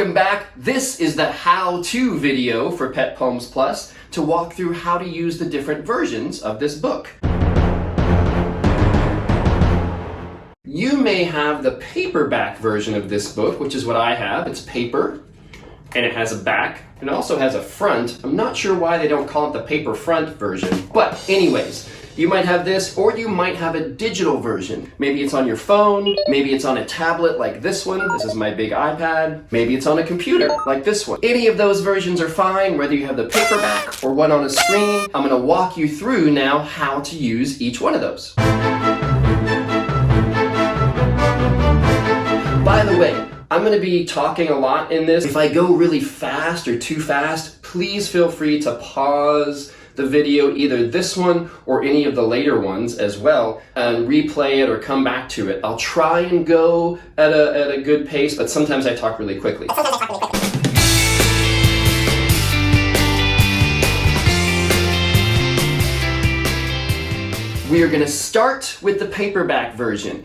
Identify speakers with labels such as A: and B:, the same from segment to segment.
A: Welcome back. This is the how-to video for Pet Poems Plus to walk through how to use the different versions of this book. You may have the paperback version of this book, which is what I have. It's paper, and it has a back, and it also has a front. I'm not sure why they don't call it the paper front version, but anyways, you might have this, or you might have a digital version. Maybe it's on your phone, maybe it's on a tablet like this one. This is my big iPad. Maybe it's on a computer like this one. Any of those versions are fine, whether you have the paperback or one on a screen. I'm gonna walk you through now how to use each one of those. By the way, I'm going to be talking a lot in this. If I go really fast or too fast, please feel free to pause the video, either this one or any of the later ones as well, and replay it or come back to it. I'll try and go at a good pace, but sometimes I talk really quickly. We are going to start with the paperback version.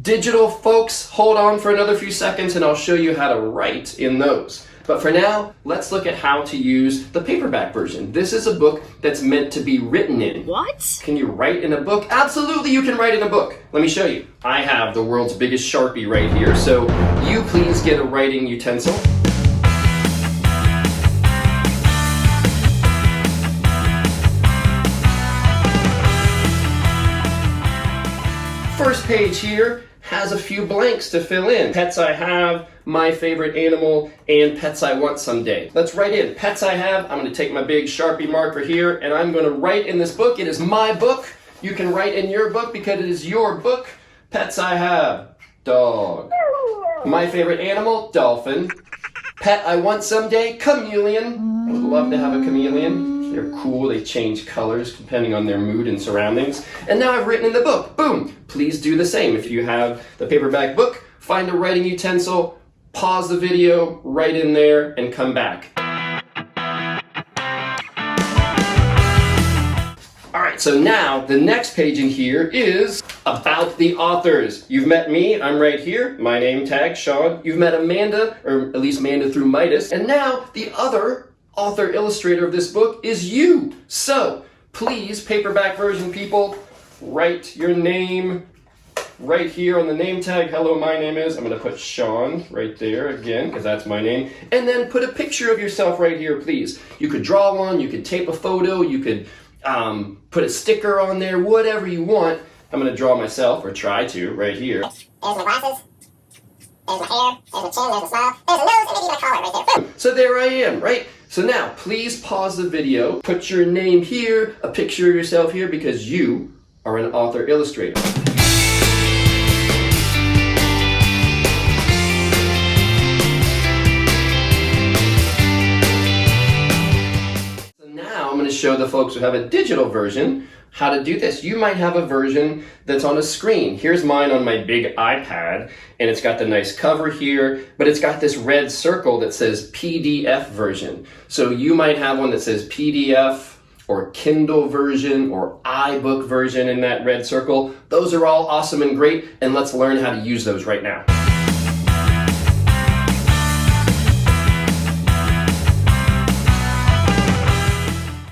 A: Digital folks, hold on for another few seconds and I'll show you how to write in those. But for now, let's look at how to use the paperback version. This is a book that's meant to be written in.
B: What?
A: Can you write in a book? Absolutely, you can write in a book. Let me show you. I have the world's biggest Sharpie right here, so you please get a writing utensil. First page here has a few blanks to fill in. Pets I have, my favorite animal, and pets I want someday. Let's write in pets I have. I'm going to take my big Sharpie marker here and I'm going to write in this book. It is my book. You can write in your book because it is your book. Pets I have, dog. My favorite animal, dolphin. Pet I want someday, chameleon. I would love to have a chameleon. They're cool, they change colors depending on their mood and surroundings. And now I've written in the book, boom. Please do the same. If you have the paperback book, find a writing utensil, pause the video, write in there, and come back. All right, so now the next page in here is about the authors. You've met me, I'm right here, my name tag, Sean. You've met Amanda, or at least Amanda through Midas. And now the other author illustrator of this book is you. So please, paperback version people, write your name right here on the name tag. Hello, my name is. I'm going to put Sean right there again because that's my name. And then put a picture of yourself right here, please. You could draw one, you could tape a photo, you could put a sticker on there, whatever you want. I'm going to draw myself, or try to, right here.
B: There's my glasses. There's my hair. There's my chin. There's my smile. There's a nose and maybe my collar right there.
A: So there I am, right? So now, please pause the video, put your name here, a picture of yourself here, because you are an author illustrator. So now I'm going to show the folks who have a digital version how to do this. You might have a version that's on a screen. Here's mine on my big iPad, and it's got the nice cover here, but it's got this red circle that says PDF version. So you might have one that says PDF or Kindle version or iBook version in that red circle. Those are all awesome and great, and let's learn how to use those right now.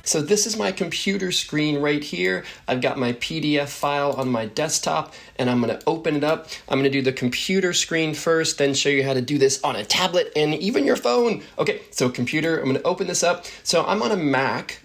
A: So this is my computer screen right here. I've got my PDF file on my desktop and I'm gonna open it up. I'm gonna do the computer screen first, then show you how to do this on a tablet and even your phone. Okay, so computer, I'm gonna open this up. So I'm on a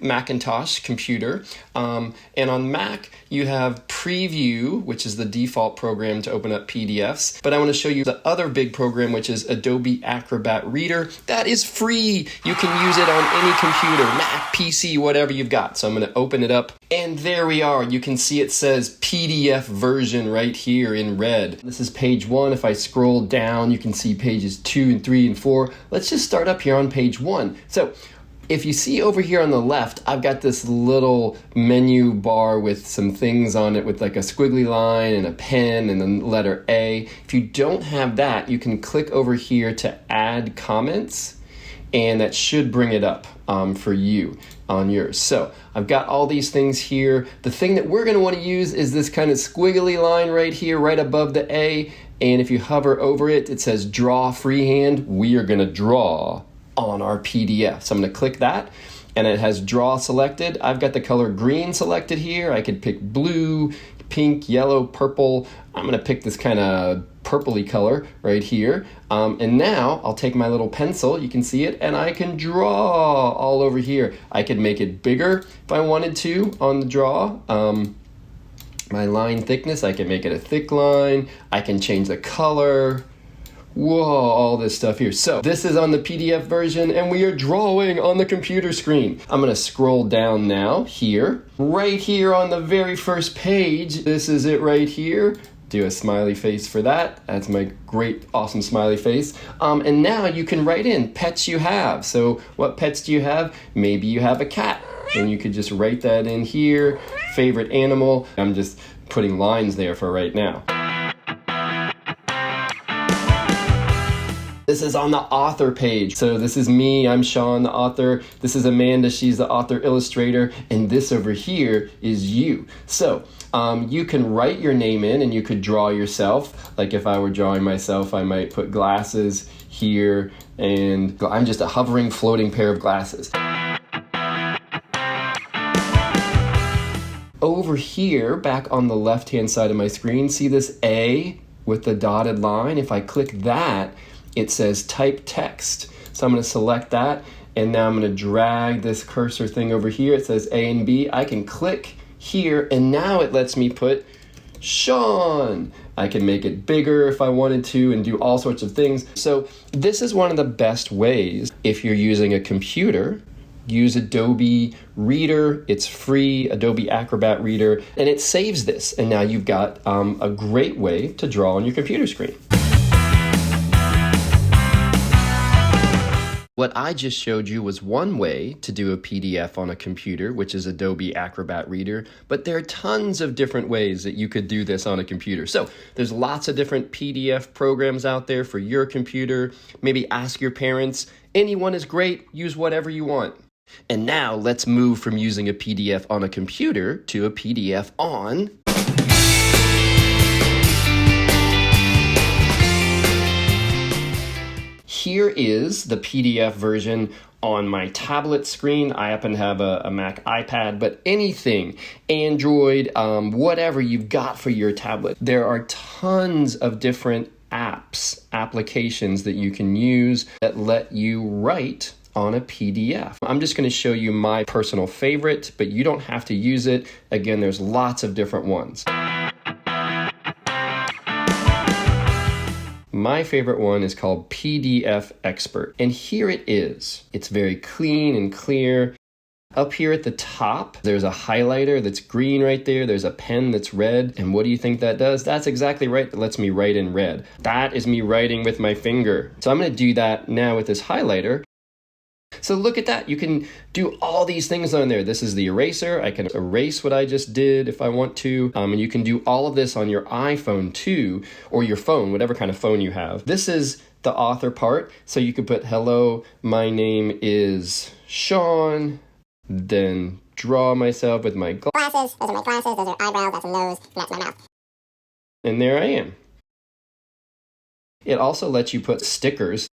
A: Macintosh computer, and on Mac, you have Preview, which is the default program to open up PDFs. But I wanna show you the other big program, which is Adobe Acrobat Reader. That is free. You can use it on any computer, Mac, PC, whatever you've got. So I'm going to open it up, and there we are. You can see it says PDF version right here in red. This is page 1. If I scroll down, you can see pages 2 and 3 and 4. Let's just start up here on page 1. So if you see over here on the left, I've got this little menu bar with some things on it with like a squiggly line and a pen and the letter A. If you don't have that, you can click over here to add comments, and that should bring it up for you on yours. So I've got all these things here. The thing that we're going to want to use is this kind of squiggly line right here, right above the A, And if you hover over it, it says draw freehand. We are gonna draw on our PDF. So I'm gonna click that, and it has draw selected. I've got the color green selected here. I could pick blue, pink, yellow, purple. I'm gonna pick this kind of purpley color right here. And now I'll take my little pencil, you can see it, and I can draw all over here. I could make it bigger if I wanted to on the draw. My line thickness, I can make it a thick line. I can change the color. Whoa, all this stuff here. So this is on the PDF version, and we are drawing on the computer screen. I'm gonna scroll down now here. Right here on the very first page, this is it right here. Do a smiley face for that. That's my great, awesome smiley face. And now you can write in pets you have. So what pets do you have? Maybe you have a cat, and you could just write that in here. Favorite animal. I'm just putting lines there for right now. This is on the author page. So this is me, I'm Sean, the author. This is Amanda, she's the author illustrator. And this over here is you. So you can write your name in and you could draw yourself. Like if I were drawing myself, I might put glasses here, and I'm just a hovering, floating pair of glasses. Over here, back on the left-hand side of my screen, see this A with the dotted line? If I click that, it says type text. So I'm gonna select that, and now I'm gonna drag this cursor thing over here. It says A and B. I can click here, and now it lets me put Sean. I can make it bigger if I wanted to and do all sorts of things. So this is one of the best ways if you're using a computer. Use Adobe Reader. It's free, Adobe Acrobat Reader, and it saves this. And now you've got a great way to draw on your computer screen. What I just showed you was one way to do a PDF on a computer, which is Adobe Acrobat Reader, but there are tons of different ways that you could do this on a computer. So there's lots of different PDF programs out there for your computer. Maybe ask your parents. Anyone is great. Use whatever you want. And now let's move from using a PDF on a computer to a PDF on Here is the PDF version on my tablet screen. I happen to have a Mac iPad, but anything, Android, whatever you've got for your tablet. There are tons of different applications that you can use that let you write on a PDF. I'm just going to show you my personal favorite, but you don't have to use it. Again, there's lots of different ones. My favorite one is called PDF Expert, and here it is. It's very clean and clear. Up here at the top, there's a highlighter that's green right there. There's a pen that's red, and what do you think that does? That's exactly right. It lets me write in red. That is me writing with my finger. So I'm going to do that now with this highlighter. So look at that. You can do all these things on there. This is the eraser. I can erase what I just did if I want to. And you can do all of this on your iPhone too, or your phone, whatever kind of phone you have. This is the author part. So you could put, hello, my name is Sean. Then draw myself with my
B: Glasses. Those are my glasses. Those are eyebrows. That's a nose. And that's my mouth.
A: And there I am. It also lets you put stickers.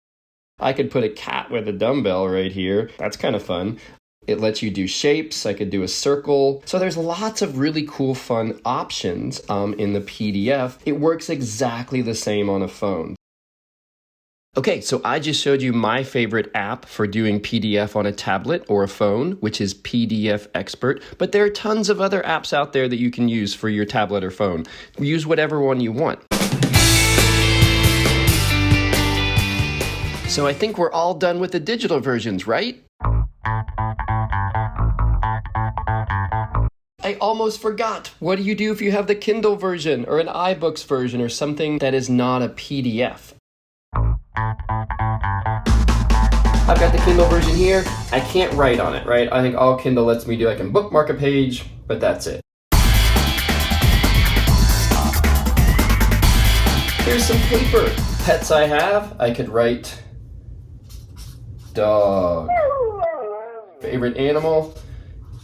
A: I could put a cat with a dumbbell right here. That's kind of fun. It lets you do shapes. I could do a circle. So there's lots of really cool, fun options in the PDF. It works exactly the same on a phone. Okay, so I just showed you my favorite app for doing PDF on a tablet or a phone, which is PDF Expert. But there are tons of other apps out there that you can use for your tablet or phone. Use whatever one you want. So I think we're all done with the digital versions, right? I almost forgot. What do you do if you have the Kindle version or an iBooks version or something that is not a PDF? I've got the Kindle version here. I can't write on it, right? I think all Kindle lets me do, I can bookmark a page, but that's it. Here's some paper. Pets I have, I could write dog. Favorite animal,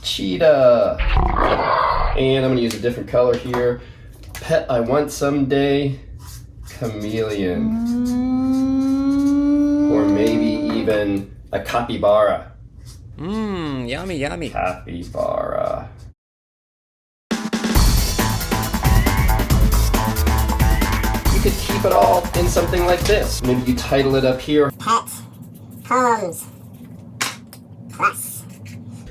A: cheetah. And I'm gonna use a different color here. Pet I want someday chameleon. Or maybe even a capybara.
C: Mmm, yummy, yummy.
A: Capybara. You could keep it all in something like this. Maybe you title it up here.
B: Pet poems plus.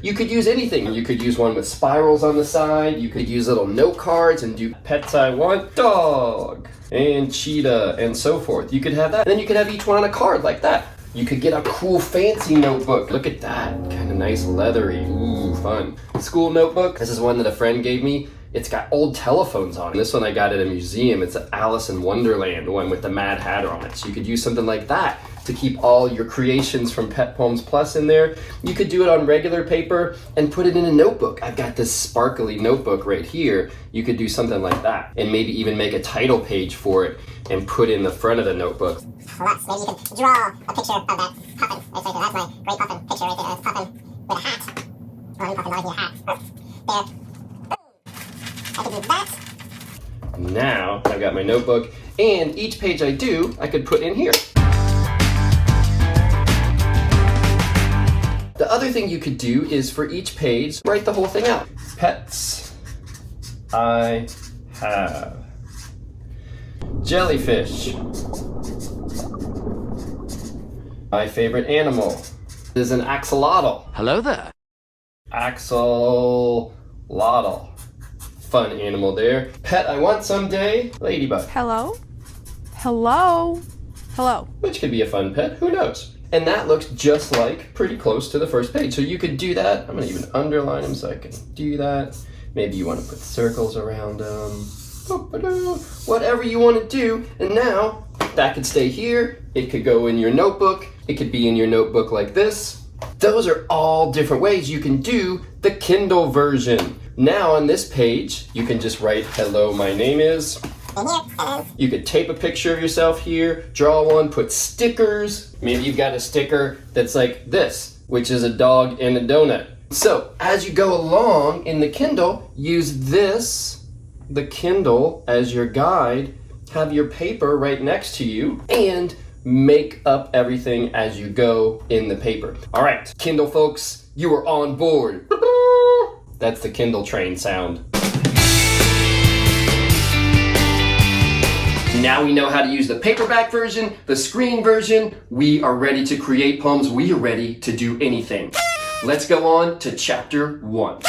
A: You could use anything. You could use one with spirals on the side. You could use little note cards and do pets I want, dog, and cheetah, and so forth. You could have that. Then you could have each one on a card like that. You could get a cool fancy notebook. Look at that, kind of nice leathery, ooh, fun. School notebook, this is one that a friend gave me. It's got old telephones on it. This one I got at a museum. It's an Alice in Wonderland one with the Mad Hatter on it. So you could use something like that to keep all your creations from Pet Poems Plus in there. You could do it on regular paper and put it in a notebook. I've got this sparkly notebook right here. You could do something like that and maybe even make a title page for it and put in the front of the notebook.
B: Plus, maybe you can draw a picture of that puffin. That's my great puffin picture right there. That's puffin with a hat. Oh, puffin always need a hat. There. Boom. I can do that.
A: Now I've got my notebook, and each page I do, I could put in here. The other thing you could do is for each page, write the whole thing out. Pets I have. Jellyfish. My favorite animal is an axolotl.
C: Hello there.
A: Axolotl. Fun animal there. Pet I want someday, ladybug.
D: Hello? Hello? Hello.
A: Which could be a fun pet, who knows? And that looks just like pretty close to the first page. So you could do that. I'm gonna even underline them so I can do that. Maybe you wanna put circles around them. Whatever you wanna do. And now that could stay here. It could go in your notebook. It could be in your notebook like this. Those are all different ways you can do the Kindle version. Now on this page, you can just write, hello, my name is. You could tape a picture of yourself here, draw one, put stickers. Maybe you've got a sticker that's like this, which is a dog and a donut. So as you go along in the Kindle, use this, the Kindle, as your guide. Have your paper right next to you and make up everything as you go in the paper. All right, Kindle folks, you are on board. That's the Kindle train sound. Now we know how to use the paperback version, the screen version. We are ready to create poems. We are ready to do anything. Let's go on to chapter 1.